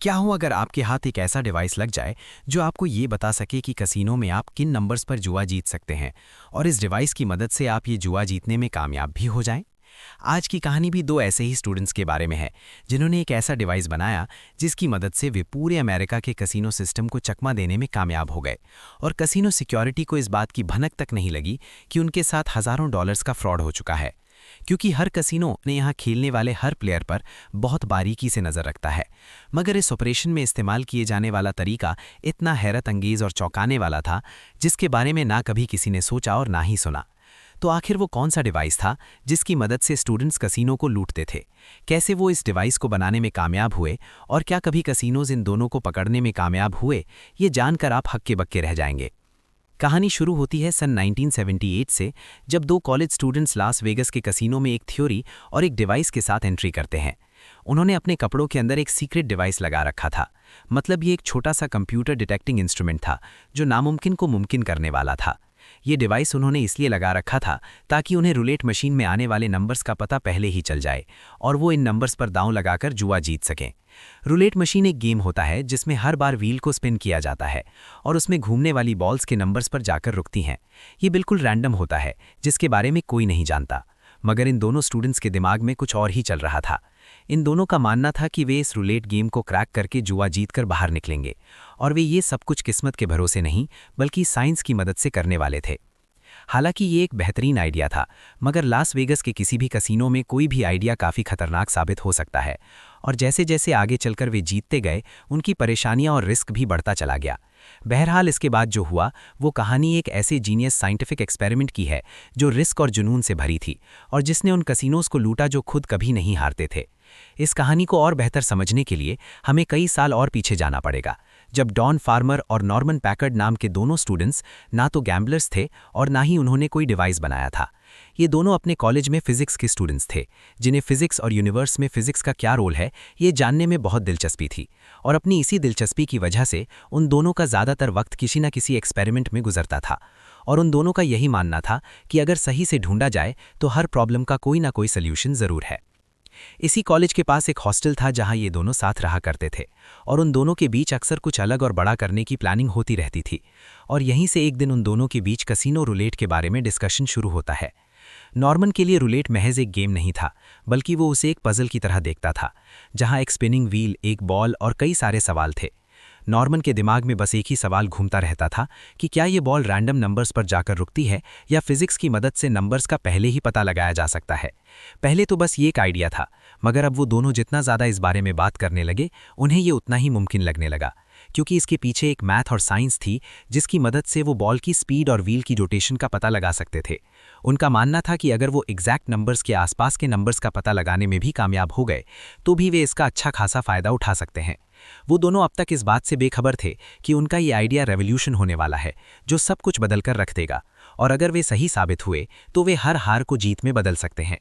क्या हो अगर आपके हाथ एक ऐसा डिवाइस लग जाए जो आपको ये बता सके कि कसीनो में आप किन नंबर्स पर जुआ जीत सकते हैं और इस डिवाइस की मदद से आप ये जुआ जीतने में कामयाब भी हो जाएं? आज की कहानी भी दो ऐसे ही स्टूडेंट्स के बारे में है जिन्होंने एक ऐसा डिवाइस बनाया जिसकी मदद से वे पूरे अमेरिका के कसीनो सिस्टम को चकमा देने में कामयाब हो गए। और कसीनो सिक्योरिटी को इस बात की भनक तक नहीं लगी कि उनके साथ हज़ारों डॉलर्स का फ्रॉड हो चुका है, क्योंकि हर कसीनो ने यहाँ खेलने वाले हर प्लेयर पर बहुत बारीकी से नज़र रखता है। मगर इस ऑपरेशन में इस्तेमाल किए जाने वाला तरीका इतना हैरत अंगेज और चौंकाने वाला था जिसके बारे में ना कभी किसी ने सोचा और ना ही सुना। तो आखिर वो कौन सा डिवाइस था जिसकी मदद से स्टूडेंट्स कसीनो को लूटते थे? कैसे वो इस डिवाइस को बनाने में कामयाब हुए और क्या कभी कसीनोज इन दोनों को पकड़ने में कामयाब हुए, ये जानकर आप हक्के बक्के रह जाएंगे। कहानी शुरू होती है सन 1978 से, जब दो कॉलेज स्टूडेंट्स लास वेगस के कसीनो में एक थ्योरी और एक डिवाइस के साथ एंट्री करते हैं। उन्होंने अपने कपड़ों के अंदर एक सीक्रेट डिवाइस लगा रखा था। मतलब ये एक छोटा सा कंप्यूटर डिटेक्टिंग इंस्ट्रूमेंट था जो नामुमकिन को मुमकिन करने वाला था। ये डिवाइस उन्होंने इसलिए लगा रखा था ताकि उन्हें रूलेट मशीन में आने वाले नंबर्स का पता पहले ही चल जाए और वो इन नंबर्स पर दांव लगाकर जुआ जीत सकें। रूलेट मशीन एक गेम होता है जिसमें हर बार व्हील को स्पिन किया जाता है और उसमें घूमने वाली बॉल्स के नंबर्स पर जाकर रुकती हैं। ये बिल्कुल रैंडम होता है जिसके बारे में कोई नहीं जानता। मगर इन दोनों स्टूडेंट्स के दिमाग में कुछ और ही चल रहा था। इन दोनों का मानना था कि वे इस रूलेट गेम को क्रैक करके जुआ जीतकर बाहर निकलेंगे, और वे ये सब कुछ किस्मत के भरोसे नहीं बल्कि साइंस की मदद से करने वाले थे। हालांकि ये एक बेहतरीन आइडिया था, मगर लास वेगस के किसी भी कसीनो में कोई भी आइडिया काफ़ी खतरनाक साबित हो सकता है। और जैसे जैसे आगे चलकर वे जीतते गए, उनकी परेशानियां और रिस्क भी बढ़ता चला गया। बहरहाल इसके बाद जो हुआ वो कहानी एक ऐसे जीनियस साइंटिफिक एक्सपेरिमेंट की है जो रिस्क और जुनून से भरी थी और जिसने उन कसीनोज को लूटा जो खुद कभी नहीं हारते थे। इस कहानी को और बेहतर समझने के लिए हमें कई साल और पीछे जाना पड़ेगा, जब डॉन फार्मर और नॉर्मन पैकर्ड नाम के दोनों स्टूडेंट्स ना तो गैम्बलर्स थे और ना ही उन्होंने कोई डिवाइस बनाया था। ये दोनों अपने कॉलेज में फिजिक्स के स्टूडेंट्स थे, जिन्हें फिजिक्स और यूनिवर्स में फिजिक्स का क्या रोल है ये जानने में बहुत दिलचस्पी थी। और अपनी इसी दिलचस्पी की वजह से उन दोनों का ज़्यादातर वक्त किसी न किसी एक्सपेरिमेंट में गुजरता था। और उन दोनों का यही मानना था कि अगर सही से ढूंढा जाए तो हर प्रॉब्लम का कोई ना कोई सल्यूशन ज़रूर है। इसी कॉलेज के पास एक हॉस्टल था जहां ये दोनों साथ रहा करते थे और उन दोनों के बीच अक्सर कुछ अलग और बड़ा करने की प्लानिंग होती रहती थी। और यहीं से एक दिन उन दोनों के बीच कसीनो रूलेट के बारे में डिस्कशन शुरू होता है। नॉर्मन के लिए रूलेट महज एक गेम नहीं था, बल्कि वो उसे एक पजल की तरह देखता था, जहां एक स्पिनिंग व्हील, एक बॉल और कई सारे सवाल थे। नॉर्मन के दिमाग में बस एक ही सवाल घूमता रहता था कि क्या ये बॉल रैंडम नंबर्स पर जाकर रुकती है या फिजिक्स की मदद से नंबर्स का पहले ही पता लगाया जा सकता है। पहले तो बस ये एक आइडिया था, मगर अब वो दोनों जितना ज़्यादा इस बारे में बात करने लगे, उन्हें ये उतना ही मुमकिन लगने लगा, क्योंकि इसके पीछे एक मैथ और साइंस थी जिसकी मदद से वो बॉल की स्पीड और व्हील की रोटेशन का पता लगा सकते थे। उनका मानना था कि अगर वो एग्जैक्ट नंबर्स के आसपास के नंबर्स का पता लगाने में भी कामयाब हो गए तो भी वे इसका अच्छा खासा फ़ायदा उठा सकते हैं। वो दोनों अब तक इस बात से बेखबर थे कि उनका ये आइडिया रेवोल्यूशन होने वाला है जो सब कुछ बदलकर रख देगा, और अगर वे सही साबित हुए तो वे हर हार को जीत में बदल सकते हैं।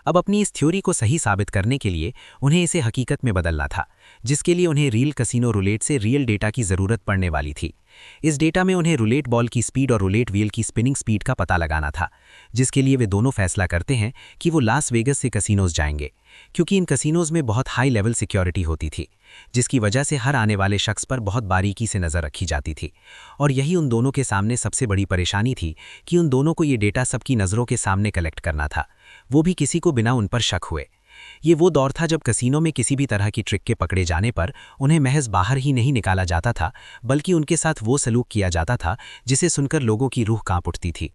अब अपनी इस थ्योरी को सही साबित करने के लिए उन्हें इसे हकीकत में बदलना था, जिसके लिए उन्हें रियल कसीनो रूलेट से रियल डेटा की ज़रूरत पड़ने वाली थी। इस डेटा में उन्हें रूलेट बॉल की स्पीड और रूलेट व्हील की स्पिनिंग स्पीड का पता लगाना था, जिसके लिए वे दोनों फैसला करते हैं कि वो लास वेगस से कसीनोज जाएंगे, क्योंकि इन कसीनोज में बहुत हाई लेवल सिक्योरिटी होती थी, जिसकी वजह से हर आने वाले शख्स पर बहुत बारीकी से नज़र रखी जाती थी। और यही उन दोनों के सामने सबसे बड़ी परेशानी थी कि उन दोनों को ये डेटा सबकी नज़रों के सामने कलेक्ट करना था, वो भी किसी को बिना उन पर शक हुए। ये वो दौर था जब कसीनो में किसी भी तरह की ट्रिक के पकड़े जाने पर उन्हें महज बाहर ही नहीं निकाला जाता था, बल्कि उनके साथ वो सलूक किया जाता था जिसे सुनकर लोगों की रूह कांप उठती थी।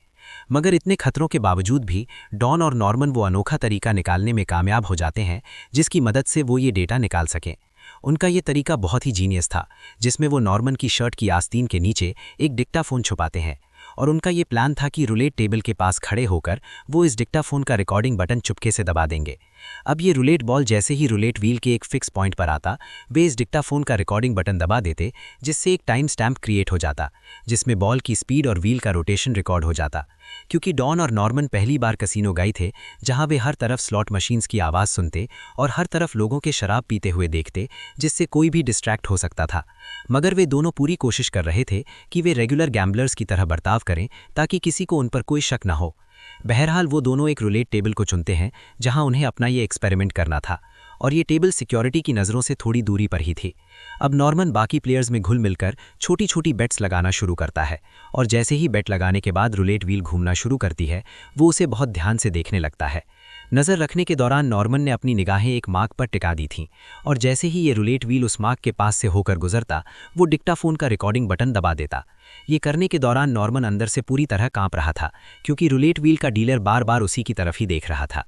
मगर इतने खतरों के बावजूद भी डॉन और नॉर्मन वो अनोखा तरीका निकालने में कामयाब हो जाते हैं जिसकी मदद से वो ये डेटा निकाल सकें। उनका ये तरीका बहुत ही जीनियस था, जिसमें वो नॉर्मन की शर्ट की आस्तीन के नीचे एक डिक्टाफोन छुपाते हैं, और उनका ये प्लान था कि रूलेट टेबल के पास खड़े होकर वो इस डिक्टाफोन का रिकॉर्डिंग बटन चुपके से दबा देंगे। अब ये रूलेट बॉल जैसे ही रूलेट व्हील के एक फिक्स पॉइंट पर आता, वे इस डिक्टाफोन का रिकॉर्डिंग बटन दबा देते, जिससे एक टाइम स्टैम्प क्रिएट हो जाता जिसमें बॉल की स्पीड और व्हील का रोटेशन रिकॉर्ड हो जाता। क्योंकि डॉन और नॉर्मन पहली बार कसीनो गए थे जहां वे हर तरफ स्लॉट मशीन्स की आवाज़ सुनते और हर तरफ लोगों के शराब पीते हुए देखते, जिससे कोई भी डिस्ट्रैक्ट हो सकता था। मगर वे दोनों पूरी कोशिश कर रहे थे कि वे रेगुलर गैम्बलर्स की तरह बर्ताव करें ताकि किसी को उन पर कोई शक न हो। बहरहाल वो दोनों एक रूलेट टेबल को चुनते हैं जहां उन्हें अपना ये एक्सपेरिमेंट करना था, और ये टेबल सिक्योरिटी की नज़रों से थोड़ी दूरी पर ही थी। अब नॉर्मन बाकी प्लेयर्स में घुल मिलकर छोटी छोटी बेट्स लगाना शुरू करता है, और जैसे ही बेट लगाने के बाद रूलेट व्हील घूमना शुरू करती है, वो उसे बहुत ध्यान से देखने लगता है। नज़र रखने के दौरान नॉर्मन ने अपनी निगाहें एक मार्क पर टिका दी थीं, और जैसे ही ये रूलेट व्हील उस मार्क के पास से होकर गुजरता, वो डिक्टाफोन का रिकॉर्डिंग बटन दबा देता। ये करने के दौरान नॉर्मन अंदर से पूरी तरह कांप रहा था, क्योंकि रूलेट व्हील का डीलर बार बार उसी की तरफ ही देख रहा था।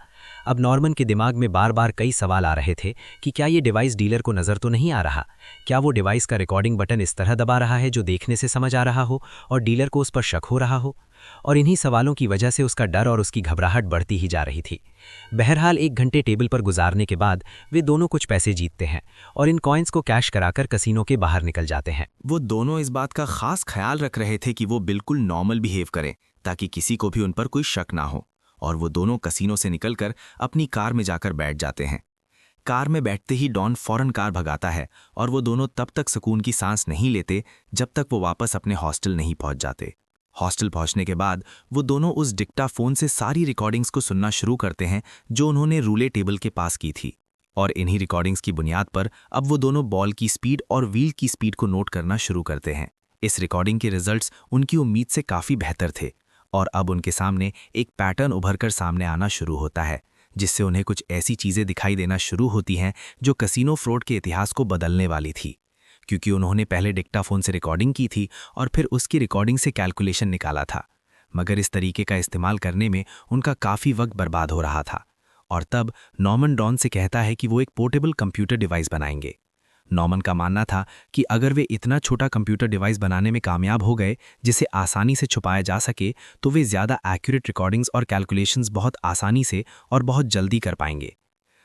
अब नॉर्मन के दिमाग में बार बार कई सवाल आ रहे थे कि क्या ये डिवाइस डीलर को नज़र तो नहीं आ रहा, क्या वो डिवाइस का रिकॉर्डिंग बटन इस तरह दबा रहा है जो देखने से समझ आ रहा हो और डीलर को उस पर शक हो रहा हो। और इन्हीं सवालों की वजह से उसका डर और उसकी घबराहट बढ़ती ही जा रही थी। बहरहाल 1 घंटे टेबल पर गुजारने के बाद वे दोनों कुछ पैसे जीतते हैं और इन कॉइन्स को कैश कराकर कसीनो के बाहर निकल जाते हैं। वो दोनों इस बात का खास ख्याल रख रहे थे कि वो बिल्कुल नॉर्मल बिहेव करें, ताकि किसी को भी उन पर कोई शक ना हो। और वो दोनों कसीनो से निकलकर अपनी कार में जाकर बैठ जाते हैं। कार में बैठते ही डॉन फौरन कार भगाता है और वो दोनों तब तक सुकून की सांस नहीं लेते जब तक वो वापस अपने हॉस्टल नहीं पहुंच जाते। हॉस्टल पहुंचने के बाद वो दोनों उस डिक्टाफोन से सारी रिकॉर्डिंग्स को सुनना शुरू करते हैं जो उन्होंने रूले टेबल के पास की थी। और इन्हीं रिकॉर्डिंग्स की बुनियाद पर अब वो दोनों बॉल की स्पीड और व्हील की स्पीड को नोट करना शुरू करते हैं। इस रिकॉर्डिंग के रिजल्ट्स उनकी उम्मीद से काफ़ी बेहतर थे, और अब उनके सामने एक पैटर्न उभरकर सामने आना शुरू होता है, जिससे उन्हें कुछ ऐसी चीज़ें दिखाई देना शुरू होती हैं जो कसीनो फ्रॉड के इतिहास को बदलने वाली थी। क्योंकि उन्होंने पहले डिक्टाफोन से रिकॉर्डिंग की थी और फिर उसकी रिकॉर्डिंग से कैलकुलेशन निकाला था, मगर इस तरीके का इस्तेमाल करने में उनका काफ़ी वक्त बर्बाद हो रहा था। और तब नॉर्मन डॉन से कहता है कि वो एक पोर्टेबल कंप्यूटर डिवाइस बनाएंगे। नॉर्मन का मानना था कि अगर वे इतना छोटा कंप्यूटर डिवाइस बनाने में कामयाब हो गए जिसे आसानी से छुपाया जा सके, तो वे ज़्यादा एक्यूरेट रिकॉर्डिंग्स और कैलकुलेशंस बहुत आसानी से और बहुत जल्दी कर पाएंगे।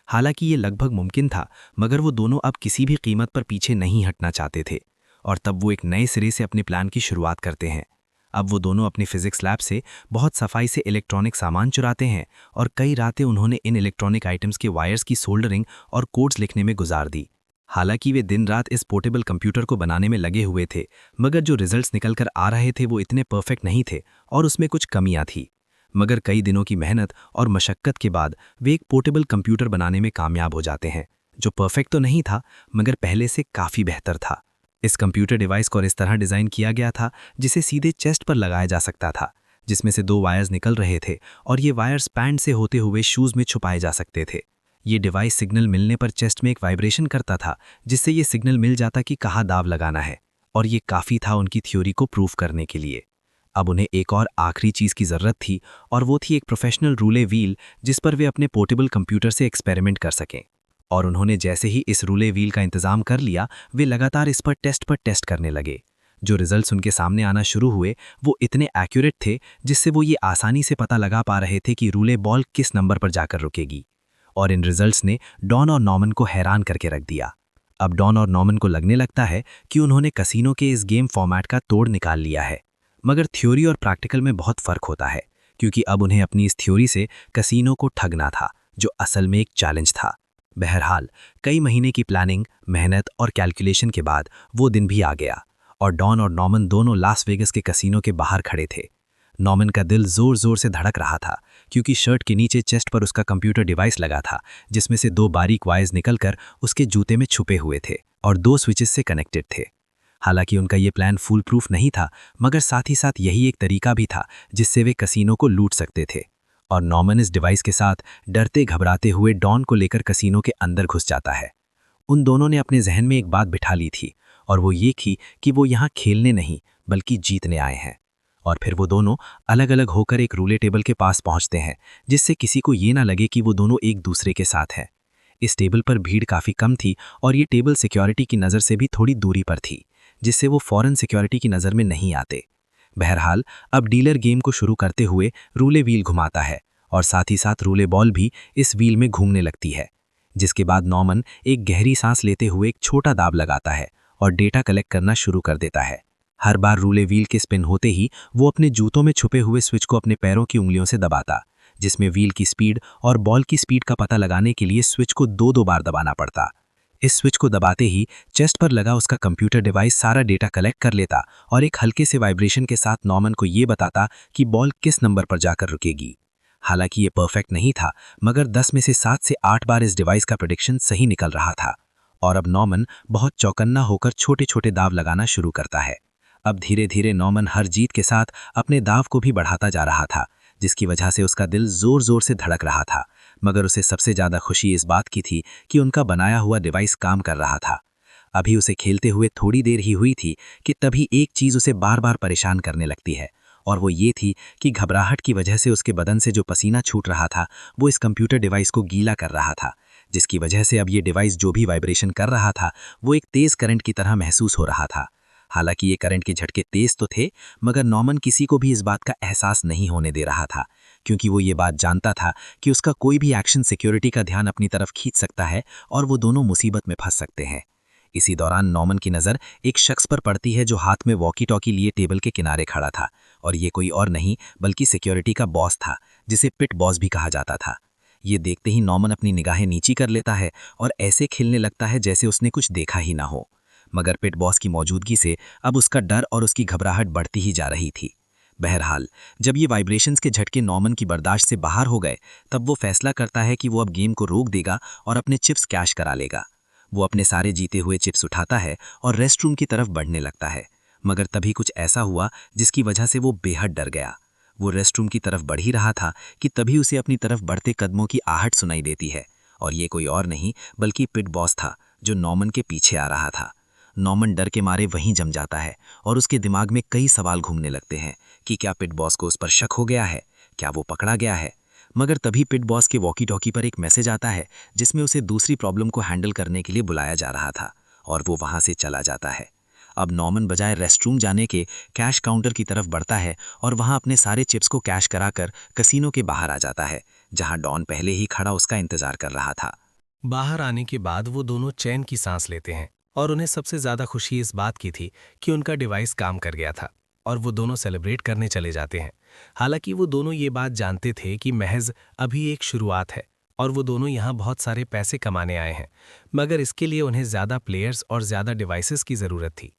हालांकि ये लगभग मुमकिन था, मगर वो दोनों अब किसी भी कीमत पर पीछे नहीं हटना चाहते थे, और तब वो एक नए सिरे से अपने प्लान की शुरुआत करते हैं। अब वो दोनों अपनी फिजिक्स लैब से बहुत सफाई से इलेक्ट्रॉनिक सामान चुराते हैं, और कई रातें उन्होंने इन इलेक्ट्रॉनिक आइटम्स के वायर्स की सोल्डरिंग और कोड्स लिखने में गुजार दी। हालांकि वे दिन रात इस पोर्टेबल कंप्यूटर को बनाने में लगे हुए थे, मगर जो रिजल्ट्स निकल कर आ रहे थे वो इतने परफेक्ट नहीं थे और उसमें कुछ कमियां थी। मगर कई दिनों की मेहनत और मशक्कत के बाद वे एक पोर्टेबल कंप्यूटर बनाने में कामयाब हो जाते हैं, जो परफेक्ट तो नहीं था मगर पहले से काफ़ी बेहतर था। इस कंप्यूटर डिवाइस को इस तरह डिज़ाइन किया गया था जिसे सीधे चेस्ट पर लगाया जा सकता था, जिसमें से 2 वायर्स निकल रहे थे, और ये वायर्स पैंट से होते हुए शूज़ में छुपाए जा सकते थे। ये डिवाइस सिग्नल मिलने पर चेस्ट में एक वाइब्रेशन करता था, जिससे ये सिग्नल मिल जाता कि कहाँ दाव लगाना है, और ये काफ़ी था उनकी थ्योरी को प्रूफ करने के लिए। अब उन्हें एक और आखिरी चीज़ की ज़रूरत थी, और वो थी एक प्रोफेशनल रूले व्हील जिस पर वे अपने पोर्टेबल कंप्यूटर से एक्सपेरिमेंट कर सकें। और उन्होंने जैसे ही इस रूले व्हील का इंतज़ाम कर लिया, वे लगातार इस पर टेस्ट करने लगे। जो रिजल्ट्स उनके सामने आना शुरू हुए वो इतने एक्यूरेट थे जिससे वो ये आसानी से पता लगा पा रहे थे कि रूले बॉल किस नंबर पर जाकर रुकेगी। और इन रिजल्ट्स ने डॉन और नॉर्मन को हैरान करके रख दिया। अब डॉन और नॉर्मन को लगने लगता है कि उन्होंने कसीनो के इस गेम फॉर्मेट का तोड़ निकाल लिया है, मगर थ्योरी और प्रैक्टिकल में बहुत फ़र्क होता है, क्योंकि अब उन्हें अपनी इस थ्योरी से कसीनो को ठगना था, जो असल में एक चैलेंज था। बहरहाल कई महीने की प्लानिंग, मेहनत और कैलकुलेशन के बाद वो दिन भी आ गया, और डॉन और नॉर्मन दोनों लास वेगस के कसीनो के बाहर खड़े थे। नॉर्मन का दिल ज़ोर ज़ोर से धड़क रहा था, क्योंकि शर्ट के नीचे चेस्ट पर उसका कंप्यूटर डिवाइस लगा था, जिसमें से 2 बारीक वायर्स निकलकर उसके जूते में छुपे हुए थे और 2 स्विचेस से कनेक्टेड थे। हालांकि उनका ये प्लान फुल प्रूफ नहीं था, मगर साथ ही साथ यही एक तरीका भी था जिससे वे कसीनो को लूट सकते थे। और नॉर्मन इस डिवाइस के साथ डरते घबराते हुए डॉन को लेकर कसीनो के अंदर घुस जाता है। उन दोनों ने अपने जहन में एक बात बिठा ली थी, और वो ये थी कि वो यहाँ खेलने नहीं बल्कि जीतने आए हैं। और फिर वो दोनों अलग अलग होकर एक रूले टेबल के पास पहुंचते हैं, जिससे किसी को ये ना लगे कि वो दोनों एक दूसरे के साथ हैं। इस टेबल पर भीड़ काफ़ी कम थी, और ये टेबल सिक्योरिटी की नज़र से भी थोड़ी दूरी पर थी, जिससे वो फौरन सिक्योरिटी की नज़र में नहीं आते। बहरहाल अब डीलर गेम को शुरू करते हुए रूले व्हील घुमाता है, और साथ ही साथ रूले बॉल भी इस व्हील में घूमने लगती है, जिसके बाद नॉर्मन एक गहरी सांस लेते हुए एक छोटा दाब लगाता है और डेटा कलेक्ट करना शुरू कर देता है। हर बार रूले व्हील के स्पिन होते ही वो अपने जूतों में छुपे हुए स्विच को अपने पैरों की उंगलियों से दबाता, जिसमें व्हील की स्पीड और बॉल की स्पीड का पता लगाने के लिए स्विच को 2-2 बार दबाना पड़ता। इस स्विच को दबाते ही चेस्ट पर लगा उसका कंप्यूटर डिवाइस सारा डेटा कलेक्ट कर लेता और एक हल्के से वाइब्रेशन के साथ नॉर्मन को ये बताता कि बॉल किस नंबर पर जाकर रुकेगी। हालांकि ये परफेक्ट नहीं था, मगर 10 में से 7 से 8 बार इस डिवाइस का प्रेडिक्शन सही निकल रहा था। और अब नॉर्मन बहुत चौकन्ना होकर छोटे छोटे दाव लगाना शुरू करता है। अब धीरे धीरे नॉर्मन हर जीत के साथ अपने दाव को भी बढ़ाता जा रहा था, जिसकी वजह से उसका दिल जोर जोर से धड़क रहा था। मगर उसे सबसे ज्यादा खुशी इस बात की थी कि उनका बनाया हुआ डिवाइस काम कर रहा था। अभी उसे खेलते हुए थोड़ी देर ही हुई थी कि तभी एक चीज उसे बार बार परेशान करने लगती है, और वो ये थी कि घबराहट की वजह से उसके बदन से जो पसीना छूट रहा था वो इस कंप्यूटर डिवाइस को गीला कर रहा था, जिसकी वजह से अब ये डिवाइस जो भी वाइब्रेशन कर रहा था वो एक तेज करंट की तरह महसूस हो रहा था। हालांकि ये करंट के झटके तेज तो थे, मगर नॉर्मन किसी को भी इस बात का एहसास नहीं होने दे रहा था, क्योंकि वो ये बात जानता था कि उसका कोई भी एक्शन सिक्योरिटी का ध्यान अपनी तरफ खींच सकता है और वो दोनों मुसीबत में फंस सकते हैं। इसी दौरान नॉर्मन की नज़र एक शख्स पर पड़ती है जो हाथ में वॉकी टॉकी लिए टेबल के किनारे खड़ा था, और ये कोई और नहीं बल्कि सिक्योरिटी का बॉस था, जिसे पिट बॉस भी कहा जाता था। ये देखते ही नॉर्मन अपनी निगाहें नीची कर लेता है और ऐसे खिलने लगता है जैसे उसने कुछ देखा ही ना हो। मगर पिट बॉस की मौजूदगी से अब उसका डर और उसकी घबराहट बढ़ती ही जा रही थी। बहरहाल, जब ये वाइब्रेशंस के झटके नॉर्मन की बर्दाश्त से बाहर हो गए, तब वो फैसला करता है कि वो अब गेम को रोक देगा और अपने चिप्स कैश करा लेगा। वो अपने सारे जीते हुए चिप्स उठाता है और रेस्टरूम की तरफ बढ़ने लगता है, मगर तभी कुछ ऐसा हुआ जिसकी वजह से वो बेहद डर गया। वो रेस्टरूम की तरफ बढ़ ही रहा था कि तभी उसे अपनी तरफ बढ़ते कदमों की आहट सुनाई देती है, और ये कोई और नहीं बल्कि पिट बॉस था, जो नॉर्मन के पीछे आ रहा था। नॉर्मन डर के मारे वहीं जम जाता है और उसके दिमाग में कई सवाल घूमने लगते हैं कि क्या पिट बॉस को उस पर शक हो गया है, क्या वो पकड़ा गया है। मगर तभी पिट बॉस के वॉकी टॉकी पर एक मैसेज आता है जिसमें उसे दूसरी प्रॉब्लम को हैंडल करने के लिए बुलाया जा रहा था, और वो वहां से चला जाता है। अब नॉर्मन बजाय रेस्टरूम जाने के कैश काउंटर की तरफ बढ़ता है और वहां अपने सारे चिप्स को कैश कराकर कसीनो के बाहर आ जाता है, जहां डॉन पहले ही खड़ा उसका इंतजार कर रहा था। बाहर आने के बाद वो दोनों चैन की सांस लेते हैं, और उन्हें सबसे ज्यादा खुशी इस बात की थी कि उनका डिवाइस काम कर गया था, और वो दोनों सेलिब्रेट करने चले जाते हैं। हालांकि वो दोनों ये बात जानते थे कि महज अभी एक शुरुआत है, और वो दोनों यहाँ बहुत सारे पैसे कमाने आए हैं, मगर इसके लिए उन्हें ज़्यादा प्लेयर्स और ज़्यादा डिवाइसेस की ज़रूरत थी।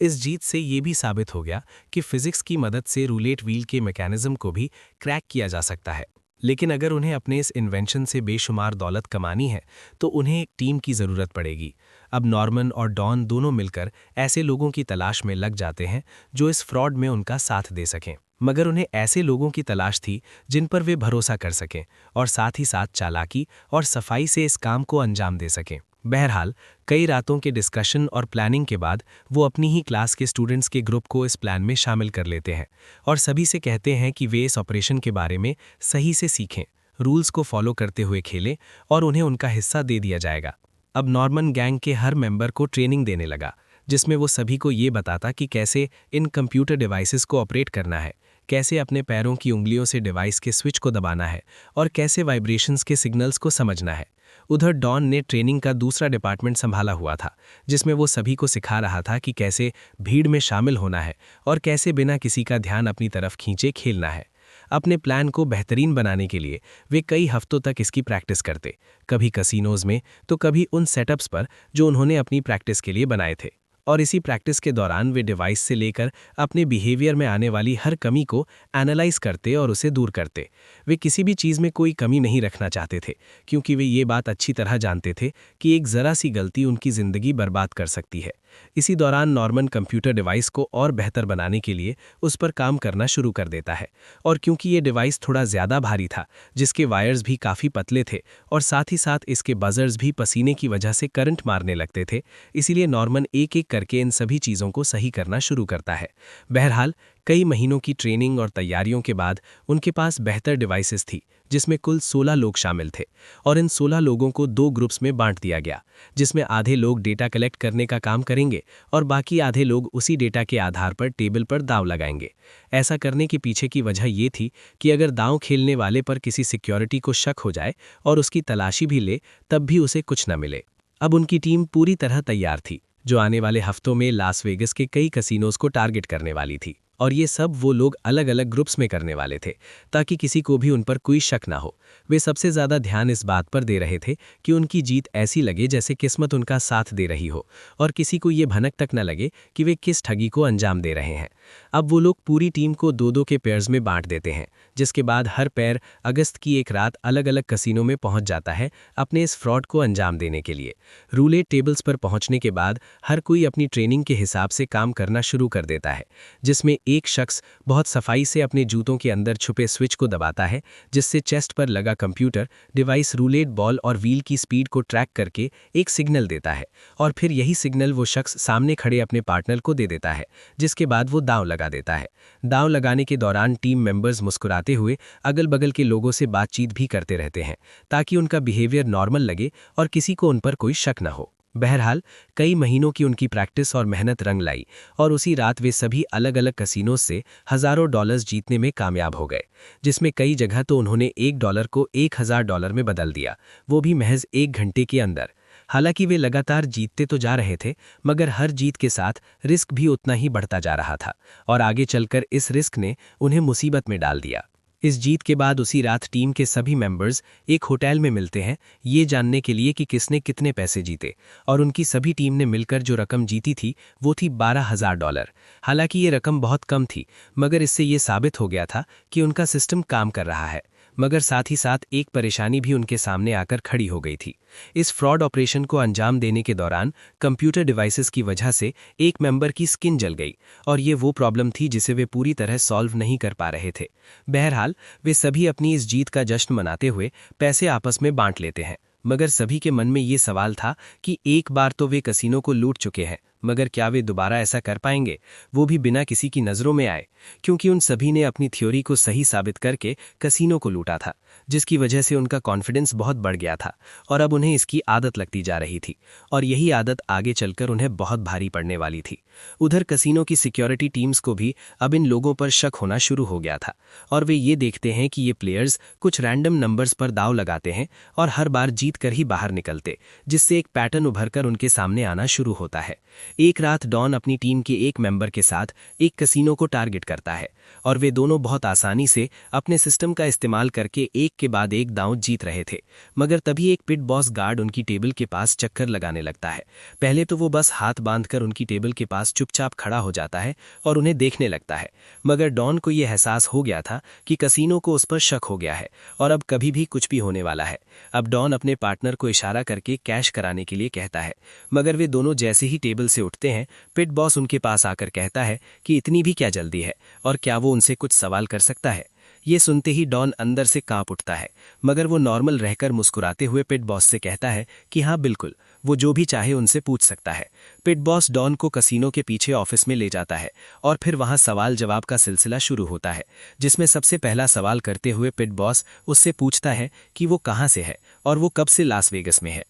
इस जीत से ये भी साबित हो गया कि फिजिक्स की मदद से रूलेट व्हील के मैकेनिज्म को भी क्रैक किया जा सकता है। लेकिन अगर उन्हें अपने इस इन्वेंशन से बेशुमार दौलत कमानी है तो उन्हें एक टीम की ज़रूरत पड़ेगी। अब नॉर्मन और डॉन दोनों मिलकर ऐसे लोगों की तलाश में लग जाते हैं जो इस फ्रॉड में उनका साथ दे सकें, मगर उन्हें ऐसे लोगों की तलाश थी जिन पर वे भरोसा कर सकें और साथ ही साथ चालाकी और सफाई से इस काम को अंजाम दे सकें। बहरहाल, कई रातों के डिस्कशन और प्लानिंग के बाद वो अपनी ही क्लास के स्टूडेंट्स के ग्रुप को इस प्लान में शामिल कर लेते हैं और सभी से कहते हैं कि वे इस ऑपरेशन के बारे में सही से सीखें, रूल्स को फॉलो करते हुए खेलें और उन्हें उनका हिस्सा दे दिया जाएगा। अब नॉर्मन गैंग के हर मेंबर को ट्रेनिंग देने लगा, जिसमें वो सभी को ये बताता कि कैसे इन कंप्यूटर डिवाइसेस को ऑपरेट करना है, कैसे अपने पैरों की उंगलियों से डिवाइस के स्विच को दबाना है और कैसे वाइब्रेशंस के सिग्नल्स को समझना है। उधर डॉन ने ट्रेनिंग का दूसरा डिपार्टमेंट संभाला हुआ था, जिसमें वो सभी को सिखा रहा था कि कैसे भीड़ में शामिल होना है और कैसे बिना किसी का ध्यान अपनी तरफ खींचे खेलना है। अपने प्लान को बेहतरीन बनाने के लिए वे कई हफ्तों तक इसकी प्रैक्टिस करते, कभी कसिनोज में तो कभी उन सेटअप्स पर जो उन्होंने अपनी प्रैक्टिस के लिए बनाए थे। और इसी प्रैक्टिस के दौरान वे डिवाइस से लेकर अपने बिहेवियर में आने वाली हर कमी को एनालाइज करते और उसे दूर करते। वे किसी भी चीज़ में कोई कमी नहीं रखना चाहते थे, क्योंकि वे ये बात अच्छी तरह जानते थे कि एक ज़रा सी गलती उनकी ज़िंदगी बर्बाद कर सकती है। इसी दौरान नॉर्मन कंप्यूटर डिवाइस को और बेहतर बनाने के लिए उस पर काम करना शुरू कर देता है, और क्योंकि ये डिवाइस थोड़ा ज़्यादा भारी था, जिसके वायर्स भी काफ़ी पतले थे और साथ ही साथ इसके बजर्स भी पसीने की वजह से करंट मारने लगते थे, इसीलिए नॉर्मन एक एक करके इन सभी चीज़ों को सही करना शुरू करता है। बहरहाल, कई महीनों की ट्रेनिंग और तैयारियों के बाद उनके पास बेहतर डिवाइसेस थी, जिसमें कुल 16 लोग शामिल थे, और इन 16 लोगों को 2 ग्रुप्स में बांट दिया गया, जिसमें आधे लोग डेटा कलेक्ट करने का काम करेंगे और बाकी आधे लोग उसी डेटा के आधार पर टेबल पर दांव लगाएंगे। ऐसा करने के पीछे की वजह ये थी कि अगर दांव खेलने वाले पर किसी सिक्योरिटी को शक हो जाए और उसकी तलाशी भी ले, तब भी उसे कुछ न मिले। अब उनकी टीम पूरी तरह तैयार थी, जो आने वाले हफ्तों में लास वेगस के कई कसिनोज को टारगेट करने वाली थी, और ये सब वो लोग अलग अलग ग्रुप्स में करने वाले थे ताकि किसी को भी उन पर कोई शक ना हो। वे सबसे ज़्यादा ध्यान इस बात पर दे रहे थे कि उनकी जीत ऐसी लगे जैसे किस्मत उनका साथ दे रही हो और किसी को ये भनक तक न लगे कि वे किस ठगी को अंजाम दे रहे हैं। अब वो लोग पूरी टीम को दो दो के पेयर्स में बांट देते हैं, जिसके बाद हर पेयर अगस्त की एक रात अलग अलग कसिनो में पहुंच जाता है अपने इस फ्रॉड को अंजाम देने के लिए। रूलेट टेबल्स पर पहुंचने के बाद हर कोई अपनी ट्रेनिंग के हिसाब से काम करना शुरू कर देता है, जिसमें एक शख्स बहुत सफाई से अपने जूतों के अंदर छुपे स्विच को दबाता है, जिससे चेस्ट पर लगा कंप्यूटर डिवाइस रूलेट बॉल और व्हील की स्पीड को ट्रैक करके एक सिग्नल देता है और फिर यही सिग्नल वो शख्स सामने खड़े अपने पार्टनर को दे देता है, जिसके बाद वो दांव लगा देता है। दांव लगाने के दौरान टीम मेंबर्स मुस्कुराते हुए अगल बगल के लोगों से बातचीत भी करते रहते हैं ताकि उनका बिहेवियर नॉर्मल लगे और किसी को उन पर कोई शक न हो। बहरहाल कई महीनों की उनकी प्रैक्टिस और मेहनत रंग लाई और उसी रात वे सभी अलग अलग कसिनों से हजारों डॉलर्स जीतने में कामयाब हो गए, जिसमें कई जगह तो उन्होंने $1 को $1000 में बदल दिया, वो भी महज 1 घंटे के अंदर। हालांकि वे लगातार जीतते तो जा रहे थे, मगर हर जीत के साथ रिस्क भी उतना ही बढ़ता जा रहा था और आगे चलकर इस रिस्क ने उन्हें मुसीबत में डाल दिया। इस जीत के बाद उसी रात टीम के सभी मेंबर्स एक होटल में मिलते हैं ये जानने के लिए कि किसने कितने पैसे जीते, और उनकी सभी टीम ने मिलकर जो रकम जीती थी वो थी $12,000। हालांकि ये रकम बहुत कम थी, मगर इससे ये साबित हो गया था कि उनका सिस्टम काम कर रहा है। मगर साथ ही साथ एक परेशानी भी उनके सामने आकर खड़ी हो गई थी। इस फ्रॉड ऑपरेशन को अंजाम देने के दौरान कंप्यूटर डिवाइसेस की वजह से एक मेंबर की स्किन जल गई और ये वो प्रॉब्लम थी जिसे वे पूरी तरह सॉल्व नहीं कर पा रहे थे। बहरहाल वे सभी अपनी इस जीत का जश्न मनाते हुए पैसे आपस में बांट लेते हैं, मगर सभी के मन में ये सवाल था कि एक बार तो वे कसिनो को लूट चुके हैं, मगर क्या वे दोबारा ऐसा कर पाएंगे, वो भी बिना किसी की नज़रों में आए, क्योंकि उन सभी ने अपनी थ्योरी को सही साबित करके कसिनो को लूटा था, जिसकी वजह से उनका कॉन्फिडेंस बहुत बढ़ गया था और अब उन्हें इसकी आदत लगती जा रही थी और यही आदत आगे चलकर उन्हें बहुत भारी पड़ने वाली थी। उधर कसिनो की सिक्योरिटी टीम्स को भी अब इन लोगों पर शक होना शुरू हो गया था और वे ये देखते हैं कि ये प्लेयर्स कुछ रैंडम नंबर्स पर दाव लगाते हैं और हर बार जीत कर ही बाहर निकलते, जिससे एक पैटर्न उभरकर उनके सामने आना शुरू होता है। एक रात डॉन अपनी टीम के एक मेंबर के साथ एक कसिनो को टारगेट करता है और वे दोनों बहुत आसानी से अपने सिस्टम का इस्तेमाल करके एक के बाद एक दांव जीत रहे थे, मगर तभी एक पिट बॉस गार्ड उनकी टेबल के पास चक्कर लगाने लगता है। पहले तो वो बस हाथ बांधकर उनकी टेबल के पास चुपचाप खड़ा हो जाता है और उन्हें देखने लगता है, मगर डॉन को यह एहसास हो गया था कि कसिनो को उस पर शक हो गया है और अब कभी भी कुछ भी होने वाला है। अब डॉन अपने पार्टनर को इशारा करके कैश कराने के लिए कहता है, मगर वे दोनों जैसे ही टेबल से उठते हैं पिट बॉस उनके पास आकर कहता है कि इतनी भी क्या जल्दी है और क्या वो उनसे कुछ सवाल कर सकता है। ये सुनते ही डॉन अंदर से कांप उठता है, मगर वो नॉर्मल रहकर मुस्कुराते हुए पिट बॉस से कहता है कि हाँ बिल्कुल, वो जो भी चाहे उनसे पूछ सकता है। पिट बॉस डॉन को कसिनो के पीछे ऑफिस में ले जाता है और फिर वहां सवाल जवाब का सिलसिला शुरू होता है, जिसमें सबसे पहला सवाल करते हुए पिट बॉस उससे पूछता है कि वो कहाँ से है और वो कब से लास वेगस में है।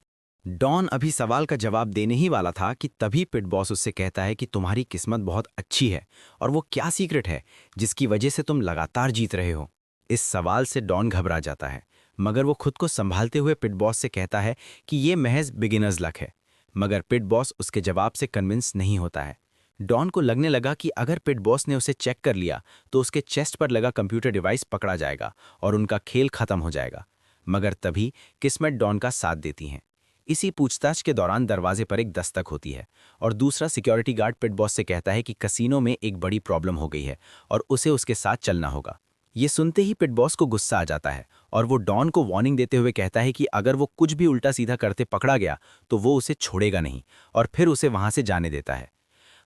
डॉन अभी सवाल का जवाब देने ही वाला था कि तभी पिट बॉस उससे कहता है कि तुम्हारी किस्मत बहुत अच्छी है और वो क्या सीक्रेट है जिसकी वजह से तुम लगातार जीत रहे हो। इस सवाल से डॉन घबरा जाता है, मगर वो खुद को संभालते हुए पिट बॉस से कहता है कि ये महज बिगिनर्स लक है, मगर पिट बॉस उसके जवाब से कन्विंस नहीं होता है। डॉन को लगने लगा कि अगर पिट बॉस ने उसे चेक कर लिया तो उसके चेस्ट पर लगा कंप्यूटर डिवाइस पकड़ा जाएगा और उनका खेल खत्म हो जाएगा, मगर तभी किस्मत डॉन का साथ देती है। इसी पूछताछ के दौरान दरवाजे पर एक दस्तक होती है और दूसरा सिक्योरिटी गार्ड पिट बॉस से कहता है कि कसिनो में एक बड़ी प्रॉब्लम हो गई है और उसे उसके साथ चलना होगा। ये सुनते ही पिट बॉस को गुस्सा आ जाता है और वो डॉन को वार्निंग देते हुए कहता है कि अगर वो कुछ भी उल्टा सीधा करते पकड़ा गया तो वो उसे छोड़ेगा नहीं और फिर उसे वहां से जाने देता है।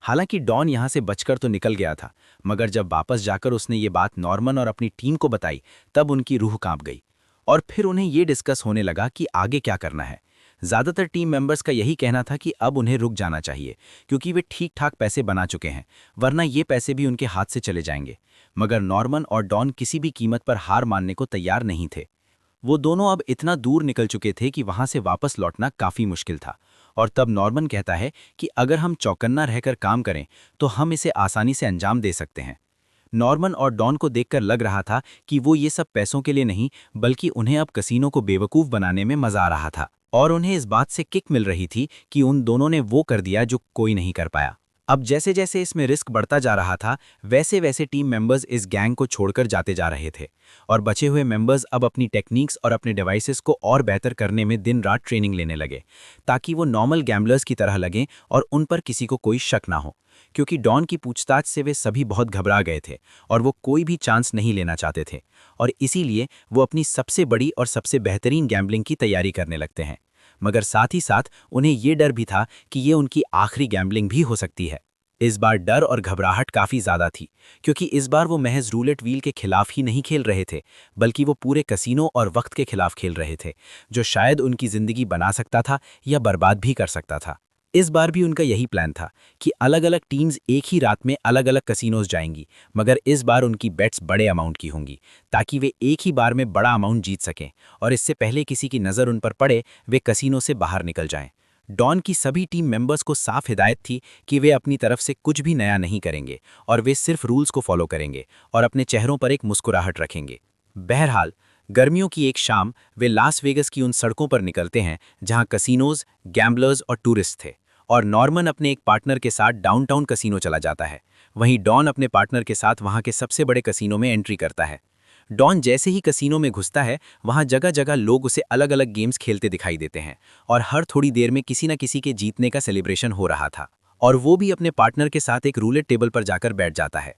हालांकि डॉन यहां से बचकर तो निकल गया था, मगर जब वापस जाकर उसने ये बात नॉर्मन और अपनी टीम को बताई तब उनकी रूह कांप गई और फिर उन्हें ये डिस्कस होने लगा कि आगे क्या करना है। ज़्यादातर टीम मेंबर्स का यही कहना था कि अब उन्हें रुक जाना चाहिए क्योंकि वे ठीक ठाक पैसे बना चुके हैं, वरना ये पैसे भी उनके हाथ से चले जाएंगे। मगर नॉर्मन और डॉन किसी भी कीमत पर हार मानने को तैयार नहीं थे। वो दोनों अब इतना दूर निकल चुके थे कि वहां से वापस लौटना काफ़ी मुश्किल था और तब नॉर्मन कहता है कि अगर हम चौकन्ना रहकर काम करें तो हम इसे आसानी से अंजाम दे सकते हैं। नॉर्मन और डॉन को देखकर लग रहा था कि वो ये सब पैसों के लिए नहीं, बल्कि उन्हें अब कसिनो को बेवकूफ़ बनाने में मज़ा आ रहा था और उन्हें इस बात से किक मिल रही थी कि उन दोनों ने वो कर दिया जो कोई नहीं कर पाया। अब जैसे जैसे इसमें रिस्क बढ़ता जा रहा था, वैसे वैसे टीम मेंबर्स इस गैंग को छोड़कर जाते जा रहे थे और बचे हुए मेंबर्स अब अपनी टेक्निक्स और अपने डिवाइसेस को और बेहतर करने में दिन रात ट्रेनिंग लेने लगे, ताकि वो नॉर्मल गैम्बलर्स की तरह लगें और उन पर किसी को कोई शक ना हो। क्योंकि डॉन की पूछताछ से वे सभी बहुत घबरा गए थे और वो कोई भी चांस नहीं लेना चाहते थे, और इसीलिए वो अपनी सबसे बड़ी और सबसे बेहतरीन गैम्बलिंग की तैयारी करने लगते हैं। मगर साथ ही साथ उन्हें ये डर भी था कि ये उनकी आखिरी गैम्बलिंग भी हो सकती है। इस बार डर और घबराहट काफ़ी ज़्यादा थी, क्योंकि इस बार वो महज रूलेट व्हील के खिलाफ ही नहीं खेल रहे थे, बल्कि वो पूरे कसीनो और वक्त के खिलाफ खेल रहे थे, जो शायद उनकी ज़िंदगी बना सकता था या बर्बाद भी कर सकता था। इस बार भी उनका यही प्लान था कि अलग अलग टीम्स एक ही रात में अलग अलग कसीनोज जाएंगी, मगर इस बार उनकी बेट्स बड़े अमाउंट की होंगी, ताकि वे एक ही बार में बड़ा अमाउंट जीत सकें और इससे पहले किसी की नज़र उन पर पड़े वे कसीनो से बाहर निकल जाएं। डॉन की सभी टीम मेंबर्स को साफ हिदायत थी कि वे अपनी तरफ से कुछ भी नया नहीं करेंगे और वे सिर्फ रूल्स को फॉलो करेंगे और अपने चेहरों पर एक मुस्कुराहट रखेंगे। बहरहाल, गर्मियों की एक शाम वे लास वेगस की उन सड़कों पर निकलते हैं जहां कसीनोज, गैम्बलर्स और टूरिस्ट थे, और नॉर्मन अपने एक पार्टनर के साथ डाउनटाउन कसीनो चला जाता है। वहीं डॉन अपने पार्टनर के साथ वहां के सबसे बड़े कसीनो में एंट्री करता है। डॉन जैसे ही कसीनो में घुसता है, वहां जगह जगह लोग उसे अलग अलग गेम्स खेलते दिखाई देते हैं और हर थोड़ी देर में किसी न किसी के जीतने का सेलिब्रेशन हो रहा था, और वो भी अपने पार्टनर के साथ एक रूलेट टेबल पर जाकर बैठ जाता है।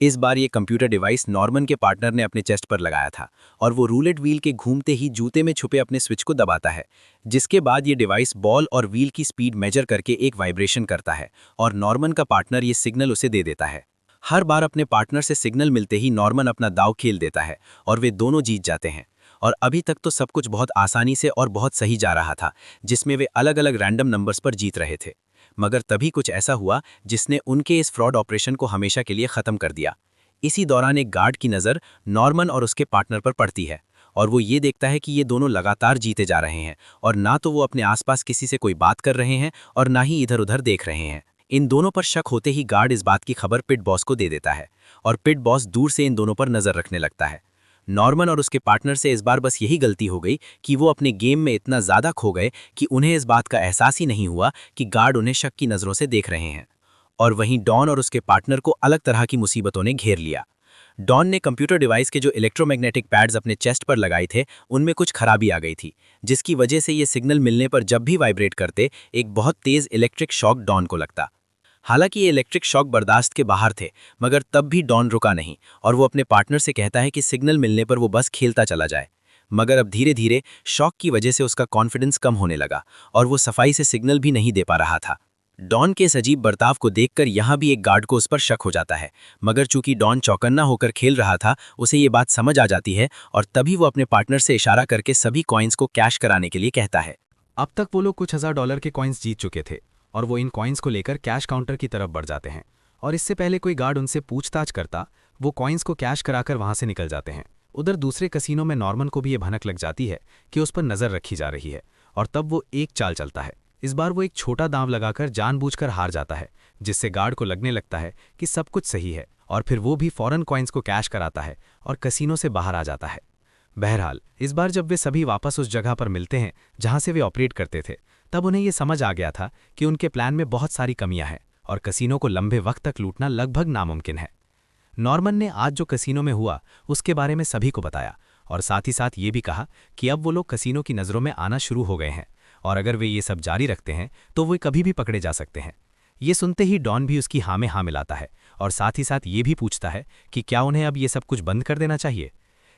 इस बार ये कंप्यूटर डिवाइस नॉर्मन के पार्टनर ने अपने चेस्ट पर लगाया था और वो रूलेट व्हील के घूमते ही जूते में छुपे अपने स्विच को दबाता है, जिसके बाद ये डिवाइस बॉल और व्हील की स्पीड मेजर करके एक वाइब्रेशन करता है और नॉर्मन का पार्टनर ये सिग्नल उसे दे देता है। हर बार अपने पार्टनर से सिग्नल मिलते ही नॉर्मन अपना दाव खेल देता है और वे दोनों जीत जाते हैं। और अभी तक तो सब कुछ बहुत आसानी से और बहुत सही जा रहा था, जिसमें वे अलग अलग रैंडम नंबर्स पर जीत रहे थे। मगर तभी कुछ ऐसा हुआ जिसने उनके इस फ्रॉड ऑपरेशन को हमेशा के लिए ख़त्म कर दिया। इसी दौरान एक गार्ड की नज़र नॉर्मन और उसके पार्टनर पर पड़ती है और वो ये देखता है कि ये दोनों लगातार जीते जा रहे हैं और ना तो वो अपने आसपास किसी से कोई बात कर रहे हैं और ना ही इधर उधर देख रहे हैं। इन दोनों पर शक होते ही गार्ड इस बात की खबर पिट बॉस को दे देता है और पिट बॉस दूर से इन दोनों पर नज़र रखने लगता है। नॉर्मन और उसके पार्टनर से इस बार बस यही गलती हो गई कि वो अपने गेम में इतना ज़्यादा खो गए कि उन्हें इस बात का एहसास ही नहीं हुआ कि गार्ड उन्हें शक की नज़रों से देख रहे हैं। और वहीं डॉन और उसके पार्टनर को अलग तरह की मुसीबतों ने घेर लिया। डॉन ने कंप्यूटर डिवाइस के जो इलेक्ट्रोमैग्नेटिक पैड्स अपने चेस्ट पर लगाए थे, उनमें कुछ खराबी आ गई थी, जिसकी वजह से ये सिग्नल मिलने पर जब भी वाइब्रेट करते, एक बहुत तेज़ इलेक्ट्रिक शॉक डॉन को लगता। हालांकि ये इलेक्ट्रिक शॉक बर्दाश्त के बाहर थे, मगर तब भी डॉन रुका नहीं और वो अपने पार्टनर से कहता है कि सिग्नल मिलने पर वो बस खेलता चला जाए। मगर अब धीरे धीरे शॉक की वजह से उसका कॉन्फिडेंस कम होने लगा और वो सफाई से सिग्नल भी नहीं दे पा रहा था। डॉन के इस अजीब बर्ताव को देखकर यहाँ भी एक गार्ड को उस पर शक हो जाता है, मगर चूंकि डॉन चौकन्ना होकर खेल रहा था, उसे ये बात समझ आ जाती है और तभी वो अपने पार्टनर से इशारा करके सभी कॉइन्स को कैश कराने के लिए कहता है। अब तक वो लोग कुछ $1000 के कॉइन्स जीत चुके थे और वो इन कॉइन्स को लेकर कैश काउंटर की तरफ बढ़ जाते हैं, और इससे पहले कोई गार्ड उनसे पूछताछ करता, वो कॉइन्स को कैश कराकर वहां से निकल जाते हैं। उधर दूसरे कसीनो में नॉर्मन को भी ये भनक लग जाती है कि उस पर नज़र रखी जा रही है, और तब वो एक चाल चलता है। इस बार वो एक छोटा दांव लगाकर जानबूझकर हार जाता है, जिससे गार्ड को लगने लगता है कि सब कुछ सही है, और फिर वो भी फौरन कॉइन्स को कैश कराता है और कसीनो से बाहर आ जाता है। बहरहाल, इस बार जब वे सभी वापस उस जगह पर मिलते हैं जहां से वे ऑपरेट करते थे, तब उन्हें ये समझ आ गया था कि उनके प्लान में बहुत सारी कमियां हैं और कसीनो को लंबे वक्त तक लूटना लगभग नामुमकिन है। नॉर्मन ने आज जो कसीनो में हुआ उसके बारे में सभी को बताया और साथ ही साथ ये भी कहा कि अब वो लोग कसीनो की नज़रों में आना शुरू हो गए हैं और अगर वे ये सब जारी रखते हैं तो वे कभी भी पकड़े जा सकते हैं। ये सुनते ही डॉन भी उसकी हाँ में हाँ मिलाता है और साथ ही साथ ये भी पूछता है कि क्या उन्हें अब ये सब कुछ बंद कर देना चाहिए।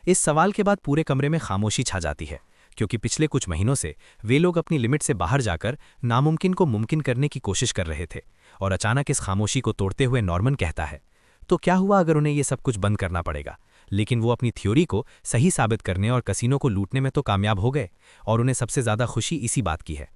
इस सवाल के बाद पूरे कमरे में खामोशी छा जाती है, क्योंकि पिछले कुछ महीनों से वे लोग अपनी लिमिट से बाहर जाकर नामुमकिन को मुमकिन करने की कोशिश कर रहे थे। और अचानक इस खामोशी को तोड़ते हुए नॉर्मन कहता है, तो क्या हुआ अगर उन्हें ये सब कुछ बंद करना पड़ेगा। लेकिन वो अपनी थ्योरी को सही साबित करने और कसीनो को लूटने में तो कामयाब हो गए, और उन्हें सबसे ज़्यादा खुशी इसी बात की है।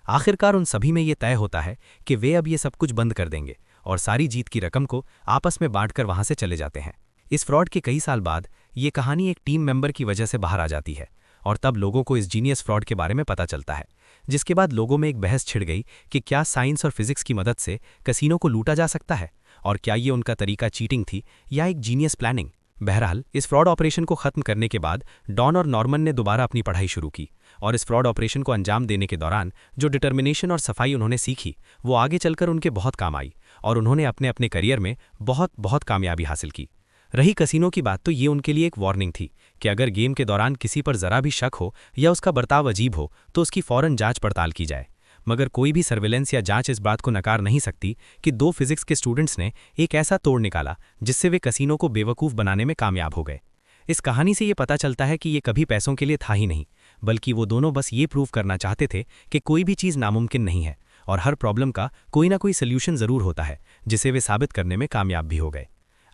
आखिरकार उन सभी में ये तय होता है कि वे अब ये सब कुछ बंद कर देंगे और सारी जीत की रकम को आपस में बांटकर वहां से चले जाते हैं। इस फ्रॉड के कई साल बाद ये कहानी एक टीम मेंबर की वजह से बाहर आ जाती है और तब लोगों को इस जीनियस फ्रॉड के बारे में पता चलता है, जिसके बाद लोगों में एक बहस छिड़ गई कि क्या साइंस और फिजिक्स की मदद से कसीनो को लूटा जा सकता है और क्या ये उनका तरीका चीटिंग थी या एक जीनियस प्लानिंग। बहरहाल इस फ्रॉड ऑपरेशन को खत्म करने के बाद डॉन और नॉर्मन ने दोबारा अपनी पढ़ाई शुरू की और इस फ्रॉड ऑपरेशन को अंजाम देने के दौरान जो डिटर्मिनेशन और सफाई उन्होंने सीखी वो आगे चलकर उनके बहुत काम आई और उन्होंने अपने अपने करियर में बहुत कामयाबी हासिल की। रही कसीनो की बात तो ये उनके लिए एक वार्निंग थी कि अगर गेम के दौरान किसी पर जरा भी शक हो या उसका बर्ताव अजीब हो तो उसकी फौरन जांच पड़ताल की जाए। मगर कोई भी सर्वेलेंस या जांच इस बात को नकार नहीं सकती कि दो फिजिक्स के स्टूडेंट्स ने एक ऐसा तोड़ निकाला जिससे वे कसीनो को बेवकूफ़ बनाने में कामयाब हो गए। इस कहानी से ये पता चलता है कि ये कभी पैसों के लिए था ही नहीं, बल्कि वो दोनों बस ये प्रूव करना चाहते थे कि कोई भी चीज़ नामुमकिन नहीं है और हर प्रॉब्लम का कोई ना कोई सोल्यूशन ज़रूर होता है, जिसे वे साबित करने में कामयाब भी हो गए।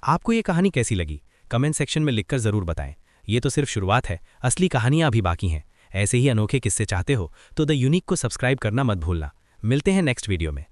आपको ये कहानी कैसी लगी कमेंट सेक्शन में लिखकर ज़रूर बताएं। ये तो सिर्फ शुरुआत है, असली कहानियाँ अभी बाकी हैं। ऐसे ही अनोखे किस्से चाहते हो तो द यूनिक को सब्सक्राइब करना मत भूलना। मिलते हैं नेक्स्ट वीडियो में।